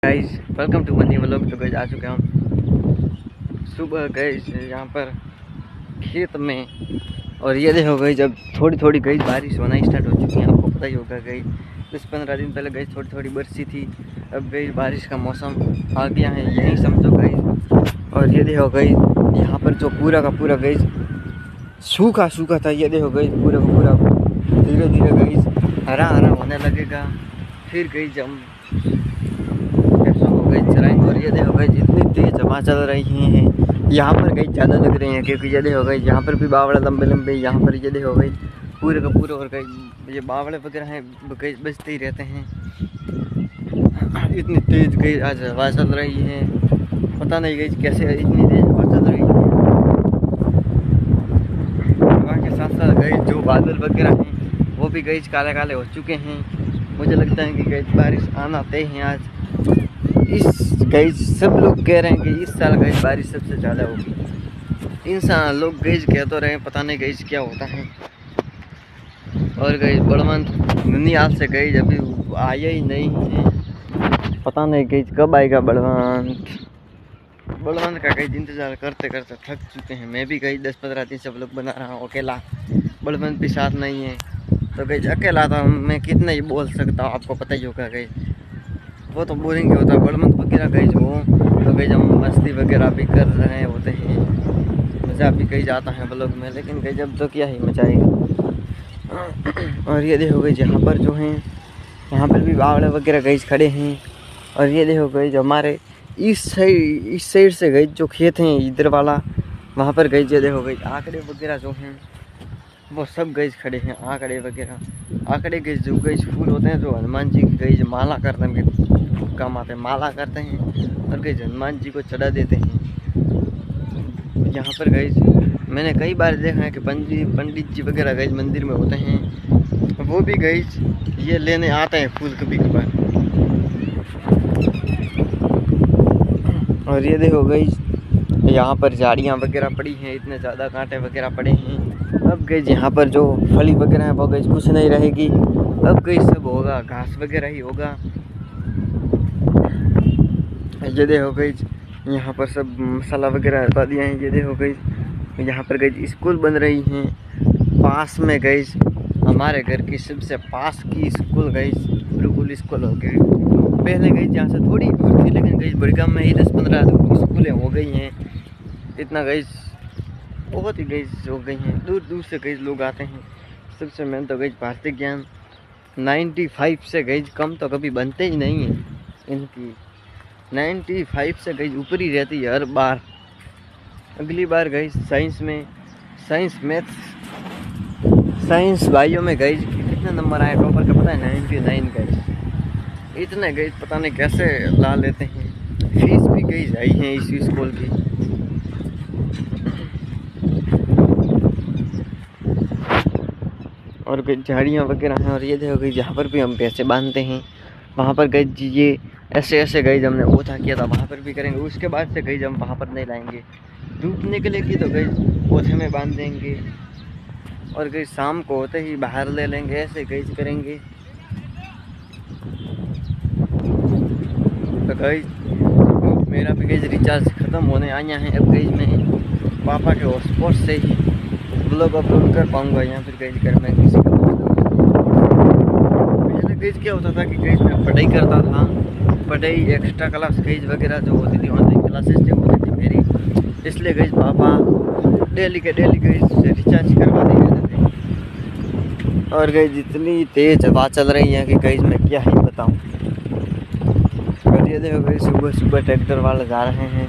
Guys welcome to money vlog. तो guys आ चुके हम सुबह गाइस यहाँ पर खेत में। और ये देखो गाइस अब थोड़ी थोड़ी गाइस बारिश होना स्टार्ट हो चुकी है। आपको पता ही होगा गाइस 10-15 दिन पहले गाइस थोड़ी थोड़ी बरसी थी। अब गाइस बारिश का मौसम आ गया है, यही समझो गाइस। और ये देखो गाइस यहाँ पर जो पूरा का पूरा गाइस सूखा सूखा था, ये देखो गाइस पूरा का पूरा धीरे धीरे गाइस हरा हरा होने लगेगा। फिर गाइस हम चलाएंगे। और ये देखो गाइस इतनी तेज हवा चल रही है, यहाँ पर गाइस ज़्यादा लग रही है क्योंकि ये देखो गाइस यहाँ पर भी बावड़े लंबे लंबे यहाँ पर ये देखो गाइस पूरे का पूरे। और गाइस ये बावड़े वगैरह हैं गाइस बजते ही रहते हैं। इतनी तेज गाइस आज हवा चल रही है, पता नहीं गाइस कैसे इतनी तेज हवा चल रही है। हवा के साथ साथ गाइस जो बादल वगैरह हैं वो भी गाइस काले काले हो चुके हैं। मुझे लगता है कि गाइस बारिश आना तय है आज। इस गाइस सब लोग कह रहे हैं कि इस साल गाइस बारिश सबसे ज़्यादा होगी। इंसान लोग गाइस कह तो रहे हैं, पता नहीं गाइस क्या होता है। और गाइस बड़वंत ननिहाल से गाइस अभी आया ही नहीं है, पता नहीं गाइस कब आएगा बड़वंत का गाइस इंतज़ार करते करते थक चुके हैं। मैं भी गाइस 10-15 दिन से व्लॉग बना रहा हूँ अकेला, बड़वंत भी साथ नहीं है। तो गाइस अकेला था मैं कितना ही बोल सकता हूँ, आपको पता ही होगा गाइस वो तो बोरिंग होता है। बड़वंत वगैरह गाइस हो तो गाइस हम मस्ती वगैरह भी कर रहे होते हैं, मज़ा भी कहीं जाता है व्लॉग में। लेकिन गाइस अब तो क्या ही मजा आएगा। और ये देखो गाइस यहाँ पर जो हैं यहाँ पर भी बावड़े वगैरह गाइस खड़े हैं। और ये देखो गाइस हमारे इस साइड से गाइस जो खेत हैं इधर वाला, वहाँ पर गाइस ये देखो गाइस आंकड़े वगैरह जो हैं वो सब गाइस खड़े हैं। आंकड़े वगैरह आंकड़े गाइस जो गाइस फूल होते हैं जो हनुमान जी की गाइस माला करते हैं, काम आते हैं, माला करते हैं और गाइस हनुमान जी को चढ़ा देते हैं। यहाँ पर गाइस मैंने कई बार देखा है कि पंडित जी वगैरह गाइस मंदिर में होते हैं, वो भी गाइस ये लेने आते हैं फूल कभी कभार। और ये देखो गाइस यहाँ पर झाड़ियाँ वगैरह पड़ी हैं, इतने ज़्यादा कांटे वगैरह पड़े हैं। अब गाइस यहाँ पर जो फली वगैरह है वो गाइस कुछ नहीं रहेगी, अब गाइस सब होगा घास वगैरह ही होगा। ये देखो गाइस यहाँ पर सब मसाला वगैरह हटा दिया है। ये देखो गाइस यहाँ पर गाइस स्कूल बन रही हैं पास में गाइस, हमारे घर की सबसे पास की स्कूल गाइस गुरुकुल स्कूल हो गई। पहले गाइस यहाँ से थोड़ी दूर थी, लेकिन गाइस बड़गाम में ही 10-15 स्कूलें हो गई हैं। इतना गाइस बहुत ही गाइस हो गई हैं, दूर दूर से गाइस लोग आते हैं। सबसे मेन तो गाइस भारतीय ज्ञान 95 से गाइस कम तो कभी बनते ही नहीं हैं इनकी। 95 से गाइस ऊपर ही रहती है हर बार। अगली बार गाइस साइंस भाइयों में गाइस कितने नंबर आए टॉपर का पता है? 99 गाइस। इतने गाइस पता नहीं कैसे ला लेते हैं। फीस भी गाइस आई है इस स्कूल की। और गाइस झाड़ियाँ वगैरह हैं। और ये देखो गाइस जहाँ पर भी हम पैसे बांधते हैं वहाँ पर गाइस ये ऐसे गाइस हमने ओछा किया था, वहाँ पर भी करेंगे। उसके बाद से गाइस हम वहाँ पर नहीं लाएंगे, धूप निकलेगी तो गाइस ओछे में बांध देंगे। और गाइस शाम को होते ही बाहर ले लेंगे, ऐसे गाइस करेंगे। तो गाइस मेरा भी गाइस रिचार्ज ख़त्म होने आया है। अब गाइस मैं पापा के हॉटस्पॉट से ही व्लॉग अपलोड कर पाऊँगा यहाँ पर गाइस घर में किसी का। पहले गाइस क्या होता था कि गाइस मैं पढ़ाई करता था, पढ़ाई एक्स्ट्रा क्लास गाइस वगैरह जो होती थी, ऑनलाइन क्लासेस जो होती थी मेरी, इसलिए गाइस पापा डेली गाइस रिचार्ज करवा देते थे। और गाइस इतनी तेज हवा चल रही है कि गाइस मैं क्या ही बताऊं। और ये देखो गाइस सुबह सुबह ट्रैक्टर वाले जा रहे हैं।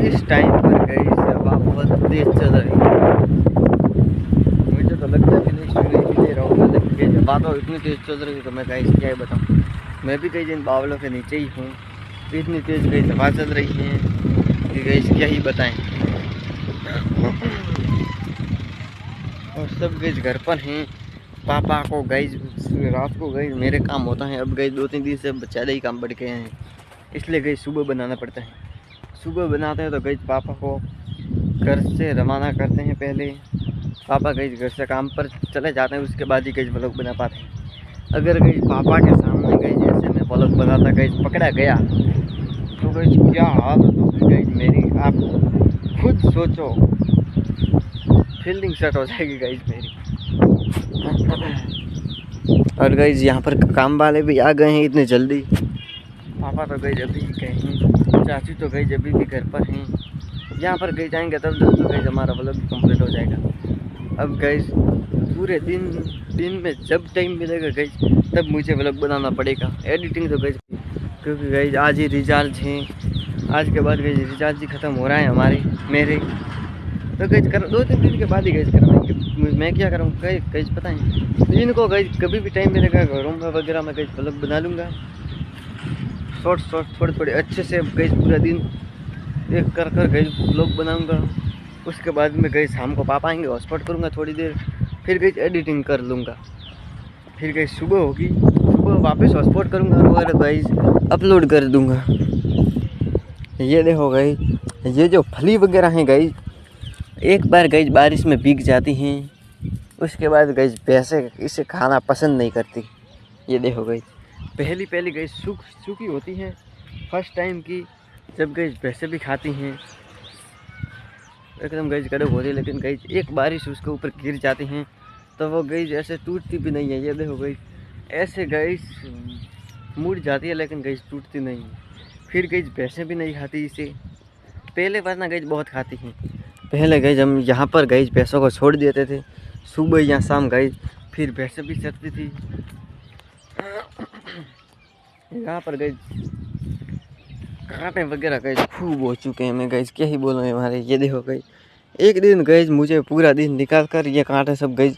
इस टाइम पर गाइस हवा बहुत तेज चल रही है। मुझे तो लगता है कि नहीं सुन ले रहा हूँ, लेकिन हवा तो इतनी तेज चल रही है तो मैं गाइस क्या ही बताऊँ। मैं भी गाइस इन बावलों के नीचे ही हूँ, इतनी तेज गाइस हवा चल रही है कि गाइस क्या ही बताएं। और सब गाइस घर पर हैं। पापा को गाइस रात को गाइस मेरे काम होता है। अब गाइस 2-3 दिन से ज़्यादा ही काम बढ़ गए हैं, इसलिए गाइस सुबह बनाना पड़ता है। सुबह बनाते हैं तो गाइस पापा को घर से रवाना करते हैं। पहले पापा गाइस घर से काम पर चले जाते हैं, उसके बाद ही गाइस व्लॉग बना पाते हैं। अगर गाइस पापा के सामने गई जैसे मैं ब्लॉग बनाता गई पकड़ा गया तो गई क्या हालत होगी गई मेरी, आप खुद सोचो, फील्डिंग सेट हो जाएगी गई मेरी। और गई यहाँ पर काम वाले भी आ गए हैं इतने जल्दी। पापा तो गई अभी गए हैं, चाची तो गई अभी भी घर पर हैं। यहाँ पर गई जाएंगे तब तो गई हमारा ब्लॉग कंप्लीट हो जाएगा। अब गई पूरे दिन में जब टाइम मिलेगा गई तब मुझे व्लॉग बनाना पड़ेगा। एडिटिंग तो गई क्योंकि गई आज ही रिचार्ज हैं, आज के बाद गई रिचार्ज ही ख़त्म हो रहा है हमारे मेरे, तो गई कर 2-3 दिन के बाद ही गई करवाएंगे। मैं क्या करूँ गई पता है इनको गई कभी भी टाइम मिलेगा घरों में वगैरह में गई व्लॉग बना लूँगा शॉर्ट थोड़े अच्छे से गई पूरा दिन एक कर गई व्लॉग बनाऊँगा। उसके बाद में गई शाम को पापा आएंगे हॉटस्पॉट करूँगा थोड़ी देर, फिर गई एडिटिंग कर लूँगा। फिर गई सुबह होगी, सुबह वापस हॉटस्पॉट करूँगा और गई अपलोड कर दूँगा। ये देखो गई ये जो फली वगैरह हैं गई एक बार गई बारिश में भीग जाती हैं, उसके बाद गई भैंसे इसे खाना पसंद नहीं करती। ये देखो गई पहली गई सूखी होती हैं फर्स्ट टाइम की, जब गई भैंसे भी खाती हैं एकदम गई कड़क होती है, लेकिन गई एक बारिश उसके ऊपर गिर जाती हैं तो वो गई ऐसे टूटती भी नहीं है। ये देखो गई ऐसे गई मुड़ जाती है लेकिन गई टूटती नहीं है। फिर गई भैंसे भी नहीं खाती इसे, पहले वरना गई बहुत खाती हैं। पहले गई हम यहाँ पर गई भैंसों को छोड़ देते थे सुबह या शाम गई, फिर भैंसे भी चरती थी। यहाँ पर गई कांटे वगैरह गई खूब हो चुके हैं, मैं गई क्या ही बोलूँ हमारे। ये देखो गई एक दिन गई मुझे पूरा दिन निकाल कर ये कांटे सब गई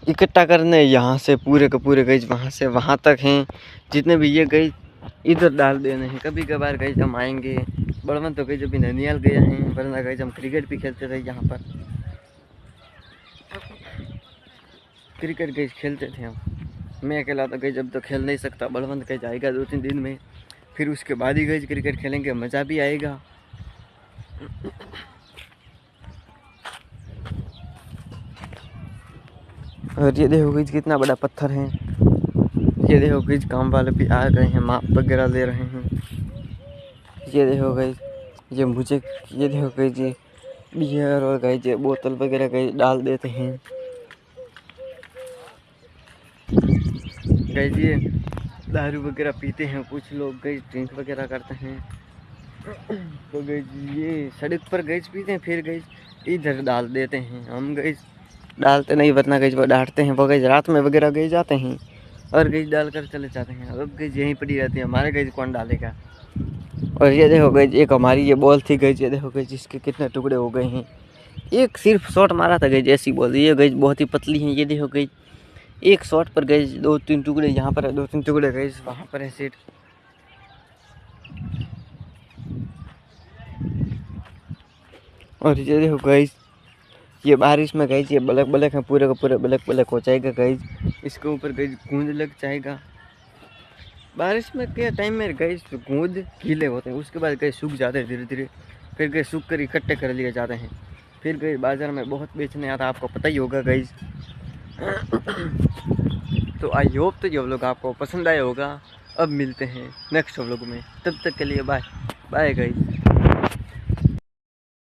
इकट्ठा करने, यहाँ से पूरे के पूरे गई वहाँ से वहाँ तक हैं जितने भी ये गई इधर डाल देने हैं। कभी कभार गई हम आएंगे बड़वन तो गई जब भी नैनीताल गया हैं, वरना गई हम क्रिकेट भी खेलते थे यहाँ पर, क्रिकेट गई खेलते थे हम। मैं अकेला तो गई जब तो खेल नहीं सकता, बलवंत कहीं जाएगा 2-3 दिन में, फिर उसके बाद ही गई क्रिकेट खेलेंगे मज़ा भी आएगा। और ये देखो गई कितना बड़ा पत्थर है। ये देखो गई काम वाले भी आ गए हैं माप वगैरह ले रहे हैं। ये देखो गई ये मुझे ये देखो गई जी बियर और गई ये बोतल वगैरह गई डाल देते हैं। गई ये दारू वगैरह पीते हैं कुछ लोग, गई ड्रिंक वगैरह करते हैं तो गई ये सड़क पर गई पीते हैं, फिर गई इधर डाल देते हैं। हम गई डालते नहीं वरना गई वो डांटते हैं, वो गई रात में वगैरह गई जाते हैं और गई डाल कर चले जाते हैं। अब गई यहीं पड़ी रहती है, हमारे गई कौन डालेगा। और ये देखो गई एक हमारी ये बॉल थी गई, ये देखो गई जिसके कितने टुकड़े हो गए हैं। एक सिर्फ शॉट मारा था गई जैसी बॉल, ये गई बहुत ही पतली है। ये देखो गई एक शॉट पर गई 2-3 टुकड़े यहाँ पर है, 2-3 टुकड़े गई वहाँ पर है सेट। और ये देखो गई ये बारिश में गई ये ब्लैक है पूरे का पूरे ब्लैक हो जाएगा गई, इसके ऊपर गई गूंद लग जाएगा। बारिश में के टाइम में गई गूंद गीले होते हैं, उसके बाद गई सूख जाते हैं धीरे धीरे, फिर गई सूख कर इकट्ठे कर लिए जाते हैं, फिर गई बाज़ार में बहुत बेचने आता, आपको पता ही होगा गई। तो आई होप तो ये व्लॉग आपको पसंद आया होगा। अब मिलते हैं नेक्स्ट व्लॉग में, तब तक के लिए बाय बाय गई।